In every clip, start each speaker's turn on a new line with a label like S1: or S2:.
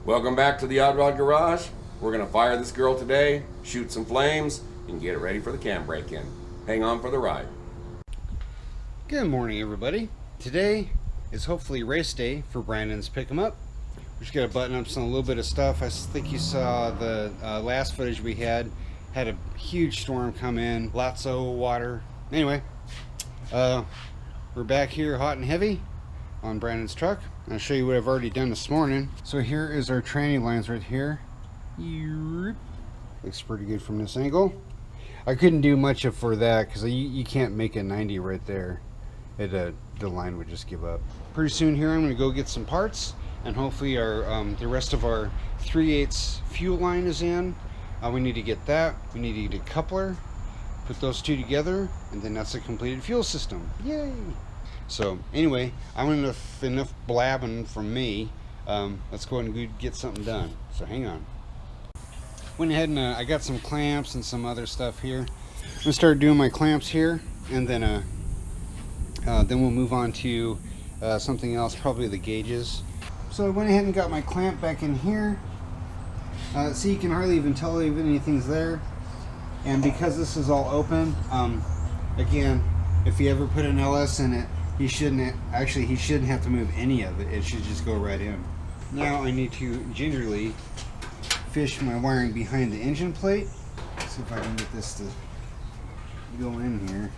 S1: Welcome back to the Odd Rod Garage. We're going to fire this girl today, shoot some flames, and get it ready for the cam break-in. Hang on for the ride.
S2: Good morning, everybody. Today is hopefully race day for Brandon's Pick 'em Up. We just got to button up a little bit of stuff. I think you saw the last footage we had a huge storm come in, lots of water. Anyway, we're back here hot and heavy on Brandon's truck. I'll show you what I've already done this morning. So here is our tranny lines right here. Looks pretty good from this angle. I couldn't do much for that because you can't make a 90 right there. The line would just give up. Pretty soon here I'm going to go get some parts, and hopefully our the rest of our 3/8 fuel line is in. We need to get that. We need to get a coupler, put those two together, and then that's a completed fuel system. Yay! So anyway, I'm enough blabbing from me. Let's go ahead and get something done. So hang on. Went ahead and I got some clamps and some other stuff here. I'm gonna start doing my clamps here, and then we'll move on to something else, probably the gauges. So I went ahead and got my clamp back in here. So you can hardly even tell if anything's there. And because this is all open, again, if you ever put an LS in it, he shouldn't have to move any of it. It should just go right in. Now I need to gingerly fish my wiring behind the engine plate. Let's see if I can get this to go in here.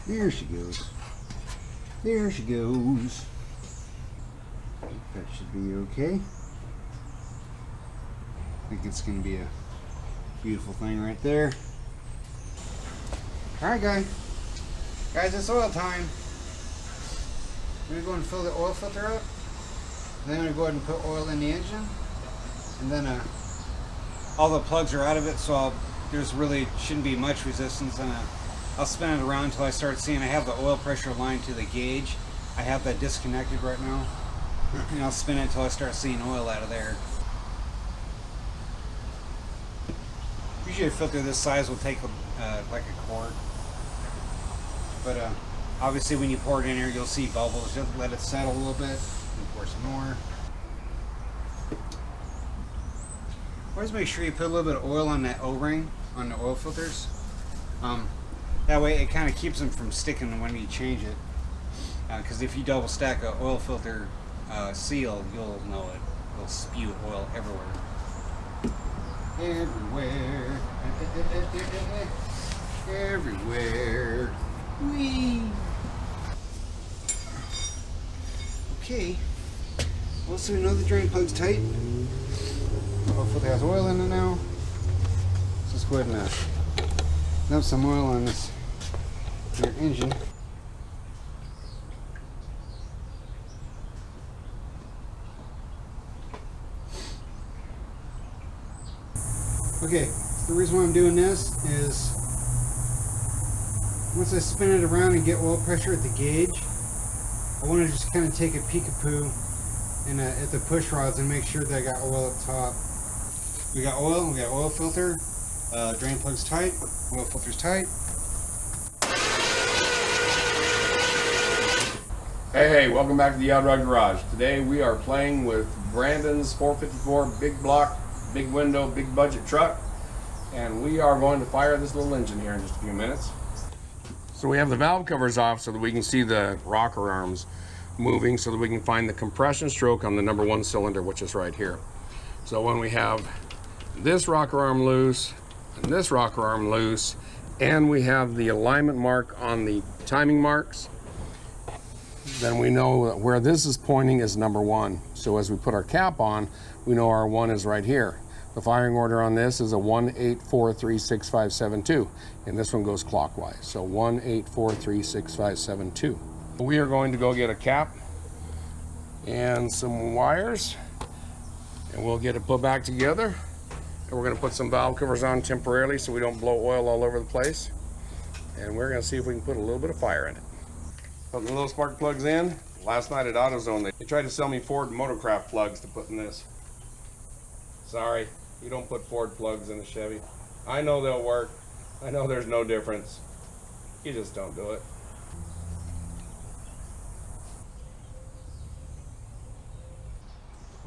S2: There she goes. There she goes. That should be okay. I think it's going to be a beautiful thing right there. Alright guys, it's oil time. I'm going to go and fill the oil filter up. Then I'm going to go ahead and put oil in the engine. And then all the plugs are out of it, so there's really shouldn't be much resistance. And I'll spin it around until I start seeing I have the oil pressure line to the gauge. I have that disconnected right now. And I'll spin it until I start seeing oil out of there. Usually a filter this size will take like a quart. But obviously when you pour it in here, you'll see bubbles. Just let it settle a little bit and pour some more. Always make sure you put a little bit of oil on that O-ring on the oil filters. That way it kind of keeps them from sticking when you change it. Because if you double stack an oil filter seal, you'll know it. It'll spew oil everywhere. Everywhere. Everywhere. Whee! Okay. Well, so we know the drain plug's tight. Hopefully it has oil in it now. Let's just go ahead and dump some oil on this your engine. Okay, so the reason why I'm doing this is once I spin it around and get oil pressure at the gauge, I want to just kind of take a peek-a-poo at the push rods and make sure that I got oil up top. We got oil filter, drain plug's tight, oil filter's tight.
S1: Hey, welcome back to the Odd Rod Garage. Today we are playing with Brandon's 454 big block, big window, big budget truck, and we are going to fire this little engine here in just a few minutes. So we have the valve covers off so that we can see the rocker arms moving, so that we can find the compression stroke on the number 1 cylinder, which is right here. So when we have this rocker arm loose and this rocker arm loose, and we have the alignment mark on the timing marks, then we know that where this is pointing is number 1. So as we put our cap on, we know our 1 is right here. The firing order on this is a 1-8-4-3-6-5-7-2, and this one goes clockwise. So 1-8-4-3-6-5-7-2. We are going to go get a cap and some wires, and we'll get it put back together. And we're going to put some valve covers on temporarily so we don't blow oil all over the place. And we're going to see if we can put a little bit of fire in it. Putting the little spark plugs in. Last night at AutoZone, they tried to sell me Ford Motorcraft plugs to put in this. Sorry, you don't put Ford plugs in a Chevy. I know they'll work. I know there's no difference. You just don't do it.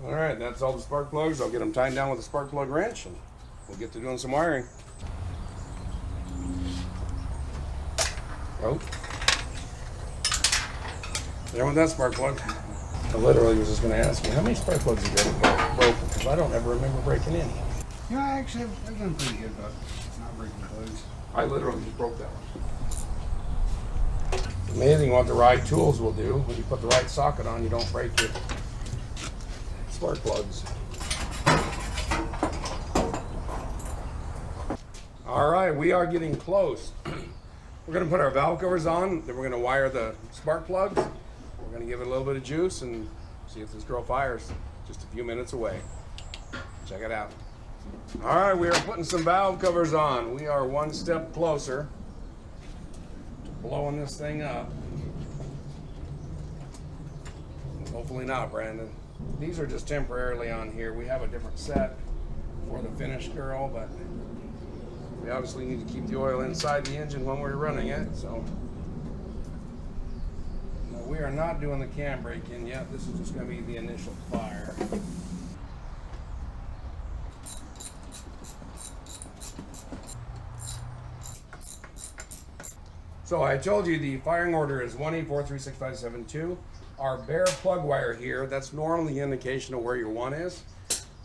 S1: All right, that's all the spark plugs. I'll get them tightened down with a spark plug wrench and we'll get to doing some wiring. Oh. There went that spark plug. I literally was just going to ask you, how many spark plugs you got broken? Because I don't ever remember breaking any.
S2: Yeah, actually, I've done pretty good about not breaking plugs.
S1: I literally just broke that one. It's amazing what the right tools will do. When you put the right socket on, you don't break your spark plugs. All right, we are getting close. We're going to put our valve covers on, then we're going to wire the spark plugs. We're going to give it a little bit of juice and see if this girl fires. Just a few minutes away. Check it out. All right, we are putting some valve covers on. We are one step closer to blowing this thing up. Hopefully not, Brandon. These are just temporarily on here. We have a different set for the finished girl, but we obviously need to keep the oil inside the engine when we're running it, so. No, we are not doing the cam brake in yet. This is just going to be the initial fire. So I told you the firing order is 1843657 Our bare plug wire here, that's normally an indication of where your one is.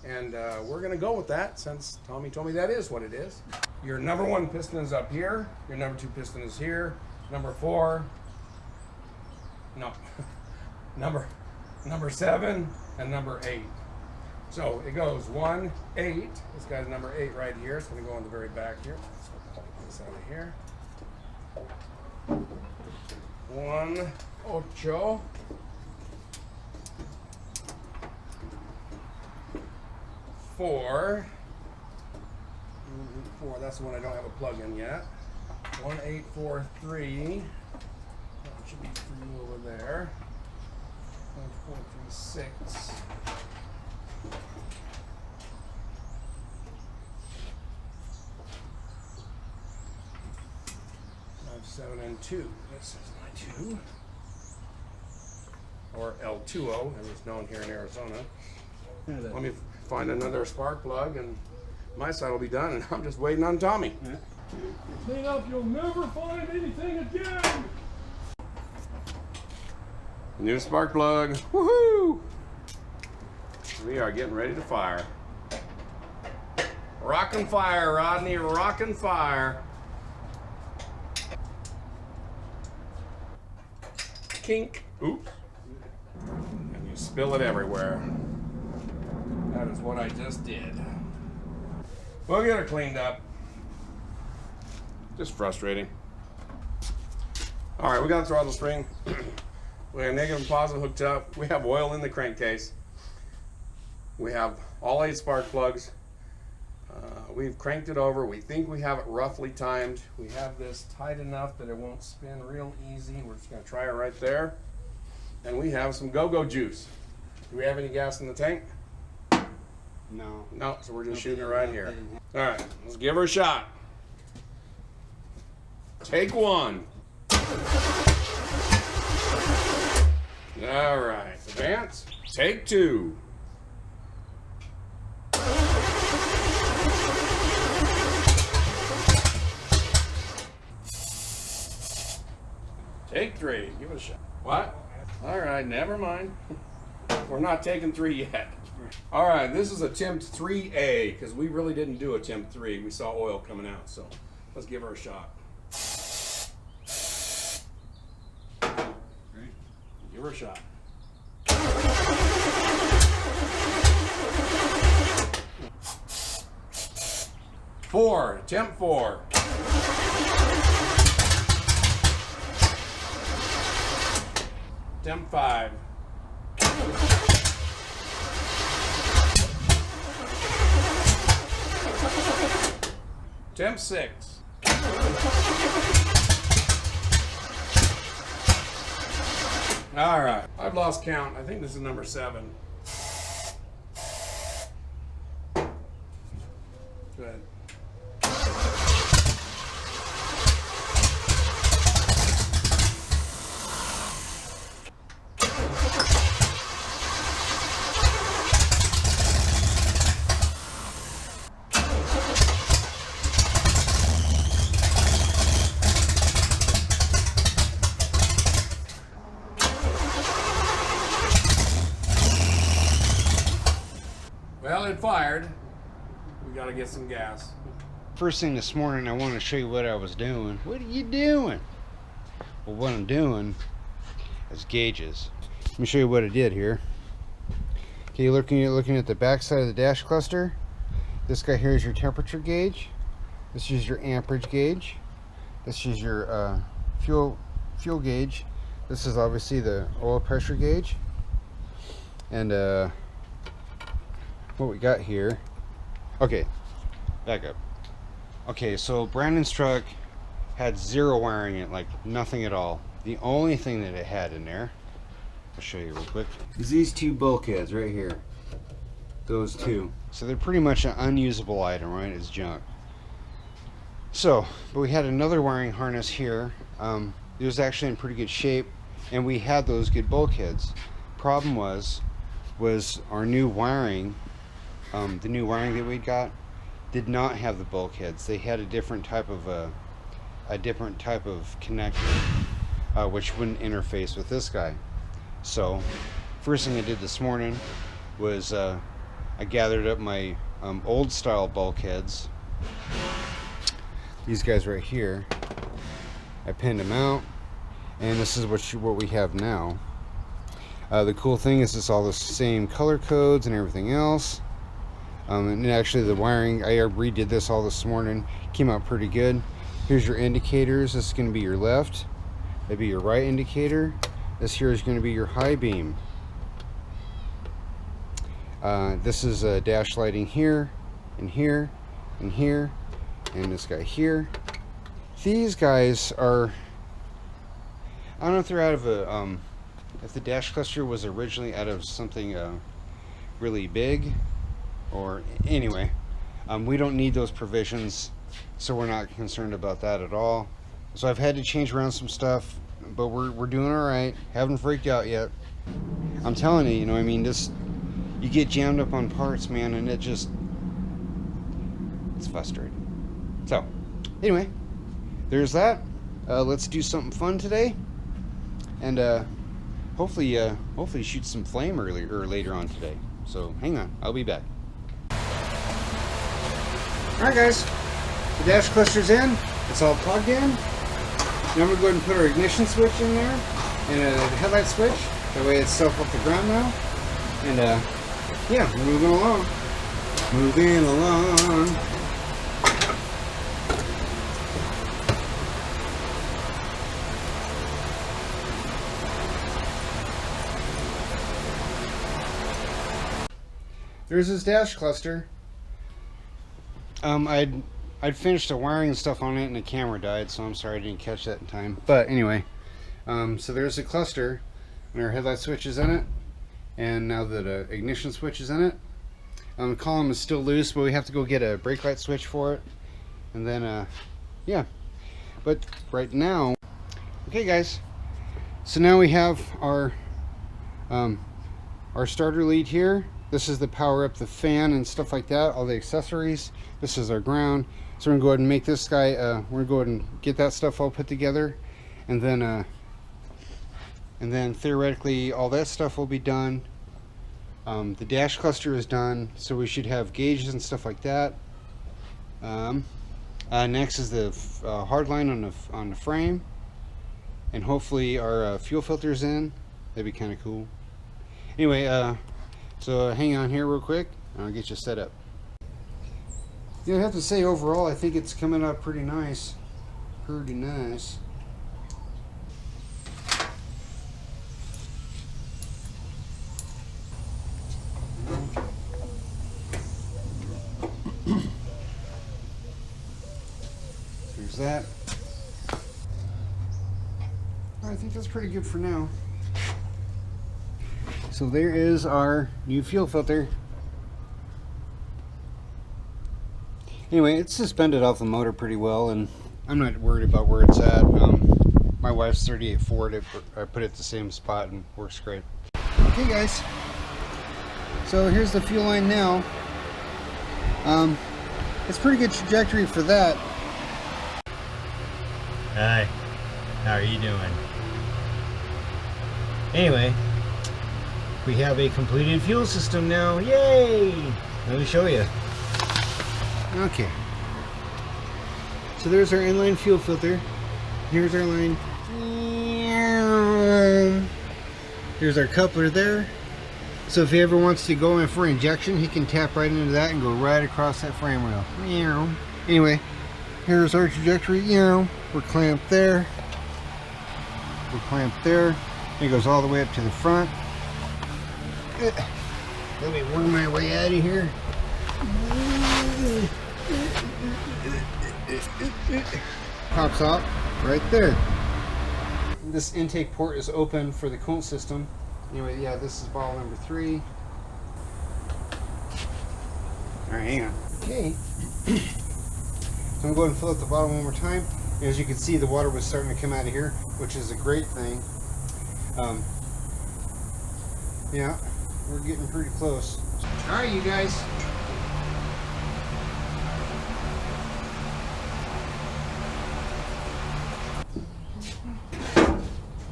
S1: And we're gonna go with that since Tommy told me that is what it is. Your number one piston is up here. Your number two piston is here. Number four, no, number 7 and number 8. So it goes 1, 8. This guy's number 8 right here. It's gonna go on the very back here. Let's pull this out of here. 1, 8. 4. That's the one I don't have a plug in yet. 1843. That should be 3 over there. 1436. 7 and 2. This is my 2. Or L20, as it's known here in Arizona. Let me find another spark plug and my side will be done, and I'm just waiting on Tommy.
S3: Clean up, you'll never find anything again.
S1: New spark plug. Woohoo! We are getting ready to fire. Rockin' fire, Rodney, rockin' fire. Kink. Oops. And you spill it everywhere. That is what I just did. We'll get her cleaned up. Just frustrating. All right, we got the throttle spring. We have negative and positive hooked up. We have oil in the crankcase. We have all 8 spark plugs. We've cranked it over. We think we have it roughly timed. We have this tight enough that it won't spin real easy. We're just gonna try it right there. And we have some go-go juice. Do we have any gas in the tank?
S2: No.
S1: No, so we're just shooting it right here. All right, let's give her a shot. Take 1. All right, advance. Take 2. Take 3. Give it a shot. What? All right, never mind. We're not taking 3 yet. All right, this is attempt 3A because we really didn't do attempt 3. We saw oil coming out, so let's give her a shot.
S2: Great.
S1: Give her a shot. Four. Attempt 4. Attempt 5. Attempt 6. All right, I've lost count. I think this is number 7. Good. Well, it fired. We gotta get some gas.
S2: First thing this morning, I want to show you what I was doing. What are you doing? Well, what I'm doing is gauges. Let me show you what I did here. Okay, you're looking at the back side of the dash cluster. This guy here is your temperature gauge. This is your amperage gauge. This is your fuel gauge. This is obviously the oil pressure gauge. And what we got here. Okay, back up. Okay, so Brandon's truck had zero wiring in it, like nothing at all. The only thing that it had in there, I'll show you real quick, is these two bulkheads right here. Those two. So they're pretty much an unusable item, right? It's junk. So, but we had another wiring harness here. It was actually in pretty good shape, and we had those good bulkheads. Problem was our new wiring, the new wiring that we got, did not have the bulkheads. They had a different type of connector, which wouldn't interface with this guy. So, first thing I did this morning was I gathered up my old style bulkheads. These guys right here. I pinned them out, and this is what we have now. The cool thing is it's all the same color codes and everything else. And actually the wiring, I redid this all this morning. Came out pretty good. Here's your indicators. This is going to be your left. That'd be your right indicator. This here is going to be your high beam. This is dash lighting here, and here, and here, and this guy here. These guys are, I don't know if they're out of a, if the dash cluster was originally out of something really big, or anyway, we don't need those provisions, so we're not concerned about that at all. So I've had to change around some stuff, but we're doing all right. Haven't freaked out yet. I'm telling you, you know, I mean, this, you get jammed up on parts, man, and it's frustrating. So anyway, there's that. Let's do something fun today, and hopefully shoot some flame later on today. So hang on, I'll be back. Alright guys, the dash cluster's in, it's all plugged in. Now I'm going to go ahead and put our ignition switch in there, and the headlight switch, that way it's self off the ground now. And yeah, we're moving along. Moving along. There's this dash cluster. I'd finished the wiring and stuff on it, and the camera died, so I'm sorry I didn't catch that in time. But anyway, so there's a cluster, and our headlight switch is in it, and now the ignition switch is in it. The column is still loose, but we have to go get a brake light switch for it, and then yeah. But right now, okay guys, so now we have our starter lead here. This is the power up the fan and stuff like that, all the accessories. This is our ground. So we're gonna go ahead and make this guy, we're gonna go ahead and get that stuff all put together, and then theoretically all that stuff will be done. The dash cluster is done, so we should have gauges and stuff like that. Next is the hard line on the frame, and hopefully our fuel filter's in. That'd be kind of cool. Anyway, so hang on here real quick, and I'll get you set up. Yeah, I have to say overall, I think it's coming up pretty nice. Pretty nice. There's that. I think that's pretty good for now. So there is our new fuel filter. Anyway, it's suspended off the motor pretty well, and I'm not worried about where it's at. My wife's 38 Ford, I put it the same spot and works great. Okay guys, so here's the fuel line now. It's pretty good trajectory for that.
S4: Hi, how are you doing? Anyway, we have a completed fuel system now. Yay!
S2: let me show you. Okay. So there's our inline fuel filter. Here's our line. Here's our coupler there. So if he ever wants to go in for injection, he can tap right into that and go right across that frame rail. Anyway, here's our trajectory. We're clamped there. We're clamped there. It goes all the way up to the front. Let me worm my way out of here. Pops out right there. This intake port is open for the coolant system. Anyway, yeah, this is bottle number 3. Alright, hang on. Okay. So I'm going to go ahead and fill up the bottle one more time. As you can see, the water was starting to come out of here, which is a great thing. Yeah, we're getting pretty close. Alright, you guys.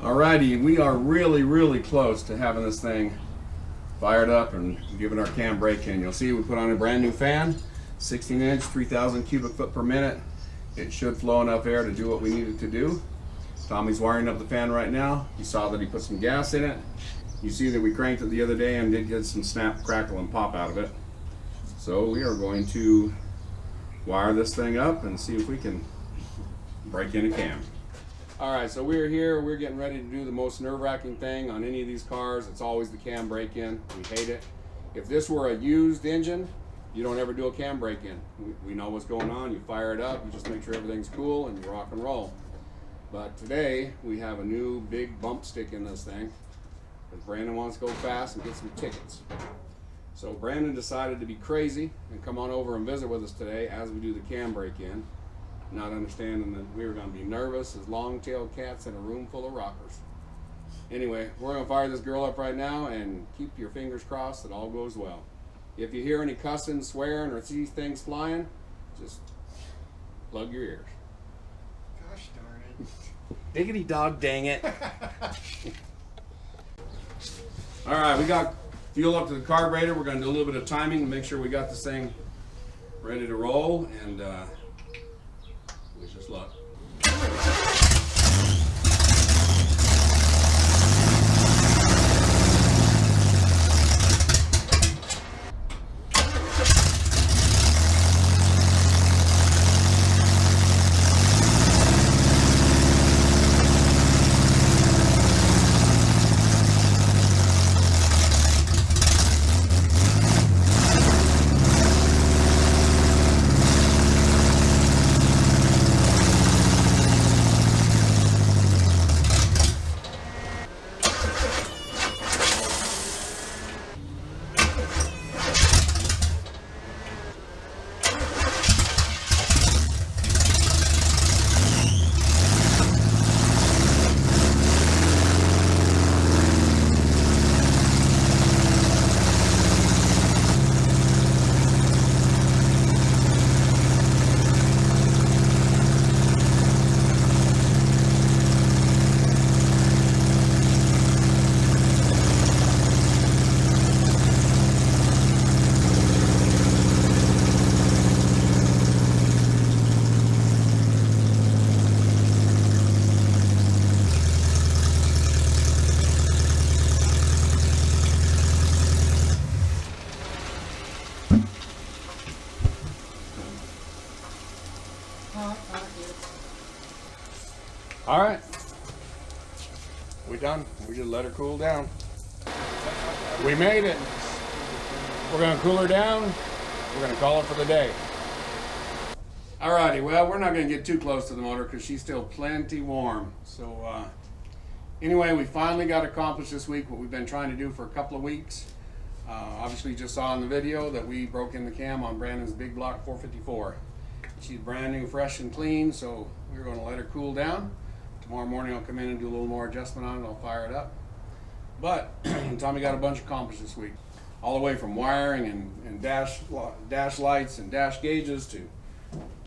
S1: Alrighty, we are really close to having this thing fired up and giving our cam brake in. You'll see we put on a brand new fan, 16-inch, 3,000 cubic foot per minute. It should flow enough air to do what we need it to do. Tommy's wiring up the fan right now. You saw that he put some gas in it. You see that we cranked it the other day and did get some snap, crackle, and pop out of it. So we are going to wire this thing up and see if we can break in a cam. Alright, so we're here, we're getting ready to do the most nerve-wracking thing on any of these cars. It's always the cam break-in. We hate it. If this were a used engine, you don't ever do a cam break-in. We know what's going on, you fire it up, you just make sure everything's cool, and you rock and roll. But today, we have a new big bump stick in this thing, because Brandon wants to go fast and get some tickets. So Brandon decided to be crazy and come on over and visit with us today as we do the cam break-in. Not understanding that we were going to be nervous as long-tailed cats in a room full of rockers. Anyway, we're going to fire this girl up right now and keep your fingers crossed that all goes well. If you hear any cussing, swearing, or see things flying, just plug your ears.
S2: Gosh darn it.
S1: Diggity dog dang it. Alright, we got fuel up to the carburetor. We're going to do a little bit of timing to make sure we got this thing ready to roll, and wish us luck. All right, we done. We just let her cool down. We made it. We're gonna cool her down. We're gonna call it for the day. Alrighty, well, we're not gonna get too close to the motor because she's still plenty warm. So anyway, we finally got accomplished this week what we've been trying to do for a couple of weeks. Obviously you just saw in the video that we broke in the cam on Brandon's big block 454. She's brand new, fresh and clean, so we're gonna let her cool down. Tomorrow morning I'll come in and do a little more adjustment on it. I'll fire it up. But Tommy got a bunch accomplished this week. All the way from wiring and dash lights and dash gauges to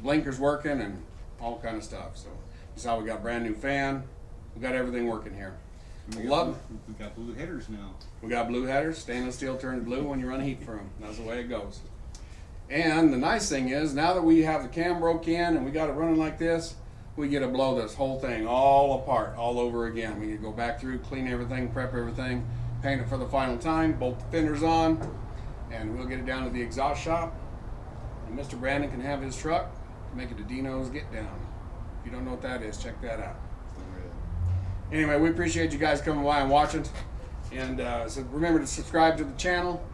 S1: blinkers working and all kind of stuff. So you saw we got a brand new fan. We got everything working here.
S2: We got blue headers now.
S1: We got blue headers. Stainless steel turns blue when you run heat for them. That's the way it goes. And the nice thing is, now that we have the cam broke in and we got it running like this, we get to blow this whole thing all apart, all over again. We can go back through, clean everything, prep everything, paint it for the final time, bolt the fenders on, and we'll get it down to the exhaust shop. And Mr. Brandon can have his truck, make it a Dino's Get Down. If you don't know what that is, check that out. Anyway, we appreciate you guys coming by and watching. And so remember to subscribe to the channel,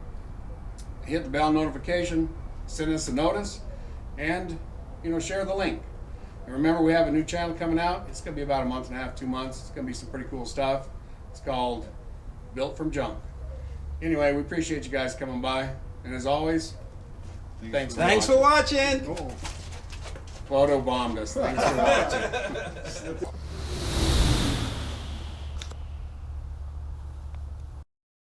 S1: hit the bell notification, send us a notice, and share the link. And remember, we have a new channel coming out. It's going to be about a month and a half, 2 months. It's going to be some pretty cool stuff. It's called Built From Junk. Anyway, we appreciate you guys coming by. And as always, thanks for watching.
S4: Cool.
S1: Photo bombed us. Thanks for watching.